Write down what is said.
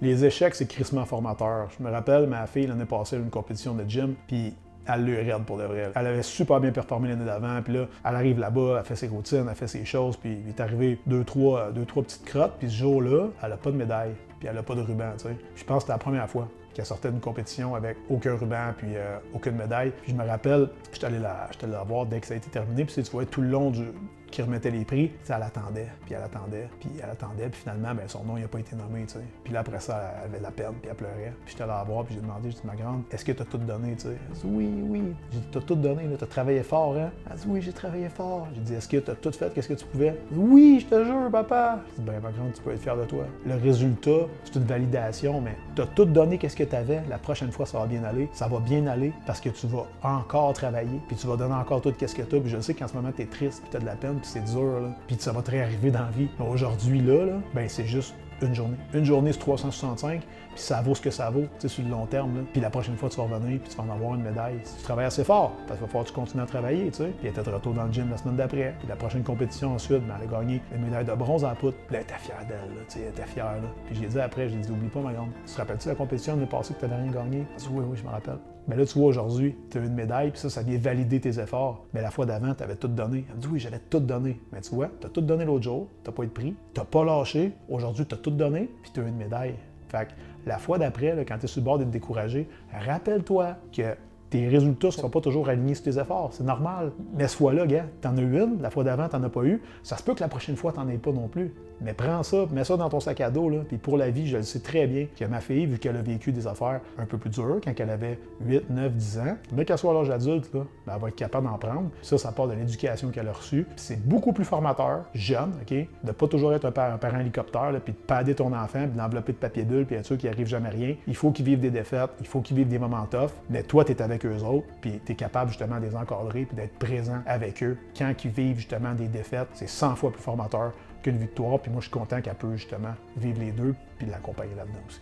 Les échecs, c'est crissement formateur. Je me rappelle, ma fille, l'année passée, elle a eu une compétition de gym, puis elle l'a eu raide pour de vrai. Elle avait super bien performé l'année d'avant, puis là, elle arrive là-bas, elle fait ses routines, elle fait ses choses, puis il est arrivé deux, trois petites crottes, puis ce jour-là, elle a pas de médaille, puis elle a pas de ruban, tu sais. Je pense que c'était la première fois qu'elle sortait d'une compétition avec aucun ruban, puis aucune médaille. Puis je me rappelle, j'étais allé la voir dès que ça a été terminé, puis tu vois, tout le long qui remettait les prix, elle attendait, puis finalement, ben, son nom n'a pas été nommé, tu sais. Puis là, après ça, elle avait de la peine, puis elle pleurait. Puis j'étais allé la voir, puis j'ai demandé, j'ai dit, ma grande, est-ce que tu as tout donné, tu sais? Elle dit, oui. J'ai dit, t'as tout donné, tu as travaillé fort, hein? Elle dit, oui, j'ai travaillé fort. J'ai dit, est-ce que tu as tout fait, qu'est-ce que tu pouvais? Elle dit, oui, je te jure, papa. J'ai dit, ben, ma grande, tu peux être fier de toi. Le résultat, c'est une validation, mais tu as tout donné, qu'est-ce que tu avais. La prochaine fois, ça va bien aller. Ça va bien aller parce que tu vas encore travailler, puis tu vas donner encore tout, qu'est-ce que tu as. Puis je sais qu'en ce moment, tu es triste, puis tu as de la peine, puis c'est dur, là. Puis ça va te réarriver dans la vie. Mais aujourd'hui, là, ben c'est juste une journée. Une journée, c'est 365, puis ça vaut ce que ça vaut, tu sais, sur le long terme. Là. Puis la prochaine fois, tu vas revenir, puis tu vas en avoir une médaille. Si tu travailles assez fort, parce qu'il va falloir que tu continues à travailler, tu sais. Puis elle était de retour dans le gym la semaine d'après. Puis la prochaine compétition ensuite, ben, elle a gagné une médaille de bronze en poutre. Puis là, elle était fière d'elle, là, tu sais, elle était fière, là. Puis j'ai dit après, j'ai dit, oublie pas, ma grande. Tu te rappelles-tu la compétition l'année passée que tu n'avais rien gagné? Elle dit, oui, je me rappelle. Mais là, tu vois, aujourd'hui, tu as une médaille, puis ça vient valider tes efforts. Mais la fois d'avant, tu avais tout donné. Elle me dit, oui, j'avais tout donné. Mais tu vois, tu as tout donné l'autre jour, tu n'as pas été pris, tu n'as pas lâché. Aujourd'hui, tu as tout donné, puis tu as une médaille. Fait que la fois d'après, là, quand tu es sur le bord d'être découragé, rappelle-toi que tes résultats ne sont pas toujours alignés sur tes efforts. C'est normal. Mais cette fois-là, gars, t'en as eu une, la fois d'avant, t'en as pas eu. Ça se peut que la prochaine fois, t'en aies pas non plus. Mais prends ça, mets ça dans ton sac à dos, là. Puis pour la vie, je le sais très bien que ma fille, vu qu'elle a vécu des affaires un peu plus dures quand elle avait 8, 9, 10 ans, mais qu'elle soit à l'âge adulte, là, ben, elle va être capable d'en prendre. Ça part de l'éducation qu'elle a reçue. Puis c'est beaucoup plus formateur, jeune, OK, de pas toujours être un parent hélicoptère, là, puis de padder ton enfant, puis de l'envelopper de papier bulle, puis être sûr qu'il arrive jamais rien. Il faut qu'ils vivent des défaites, il faut qu'ils vivent des moments tough, mais toi, tu es avec eux autres, puis tu es capable justement de les encadrer, puis d'être présent avec eux. Quand ils vivent justement des défaites, c'est 100 fois plus formateur qu'une victoire, puis moi je suis content qu'elle peut justement vivre les deux, puis l'accompagner là-dedans aussi.